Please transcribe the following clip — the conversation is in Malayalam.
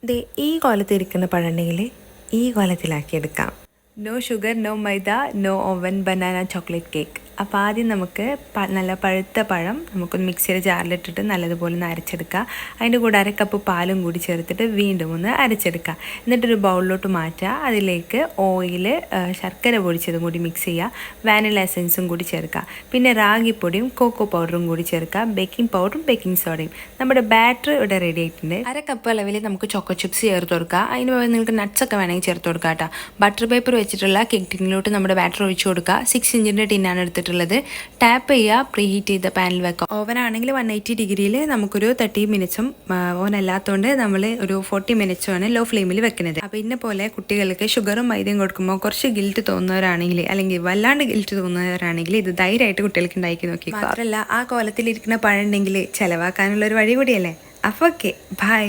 ദേ ഈ കോലത്തിരിക്കുന്ന പഴമുണ്ടെങ്കിൽ ഈ കോലത്തിലാക്കിയെടുക്കാം. No sugar, no maida, no oven, banana chocolate cake. അപ്പോൾ ആദ്യം നമുക്ക് നല്ല പഴുത്ത പഴം നമുക്കൊന്ന് മിക്സിയുടെ ജാറിലിട്ടിട്ട് നല്ലതുപോലെ ഒന്ന് അരച്ചെടുക്കുക. അതിൻ്റെ കൂടെ അരക്കപ്പ് പാലും കൂടി ചേർത്തിട്ട് വീണ്ടും ഒന്ന് അരച്ചെടുക്കുക. എന്നിട്ടൊരു ബൗളിലോട്ട് മാറ്റുക. അതിലേക്ക് ഓയിൽ, ശർക്കര പൊടിച്ചതും കൂടി മിക്സ് ചെയ്യുക. വാനില എസൻസും കൂടി ചേർക്കുക. പിന്നെ റാഗിപ്പൊടിയും കോക്കോ പൗഡറും കൂടി ചേർക്കുക. ബേക്കിംഗ് പൗഡറും ബേക്കിംഗ് സോഡയും. നമ്മുടെ ബാറ്റർ ഇവിടെ റെഡി ആയിട്ടുണ്ട്. അരക്കപ്പ് അളവിൽ നമുക്ക് ചോക്കോ ചിപ്സ് ചേർത്ത് കൊടുക്കുക. അതിന് പകരം നിങ്ങൾക്ക് നട്ട്സൊക്കെ വേണമെങ്കിൽ ചേർത്ത് കൊടുക്കുക കേട്ടോ. ബട്ടർ പേപ്പർ വെച്ചിട്ടുള്ള കേക്ക് ടിന്നിലോട്ട് നമ്മുടെ ബാറ്റർ ഒഴിച്ചു കൊടുക്കുക. 6 ഇഞ്ചിൻ്റെ ടിന്നാണ് എടുത്തിട്ടുള്ളത്. ടാപ്പ് ചെയ്യുക, പ്രീ ഹീറ്റ് ചെയ്ത പാനിൽ വെക്കുക. ഓവൻ ആണെങ്കിൽ 180 ഡിഗ്രിയിൽ നമുക്കൊരു 30 മിനിറ്റ്സും, ഓവൻ അല്ലാത്തതുകൊണ്ട് നമ്മൾ ഒരു 40 മിനിറ്റ്സുമാണ് ലോ ഫ്ലെയിമിൽ വെക്കുന്നത്. അപ്പോൾ ഇന്ന പോലെ കുട്ടികൾക്ക് ഷുഗറും മൈദയും കൊടുക്കുമ്പോൾ കുറച്ച് ഗിൽറ്റ് തോന്നുന്നവരാണെങ്കിൽ, അല്ലെങ്കിൽ വല്ലാണ്ട് ഗിൽറ്റ് തോന്നുന്നവരാണെങ്കിൽ ഇത് ധൈര്യമായിട്ട് കുട്ടികൾക്ക് ഉണ്ടാക്കി നോക്കി. മാത്രമല്ല ആ കോലത്തിലിരിക്കുന്ന പഴമുണ്ടെങ്കിൽ ചിലവാക്കാനുള്ള ഒരു വഴി കൂടിയല്ലേ. അപ്പോൾ ഓക്കെ, ബൈ.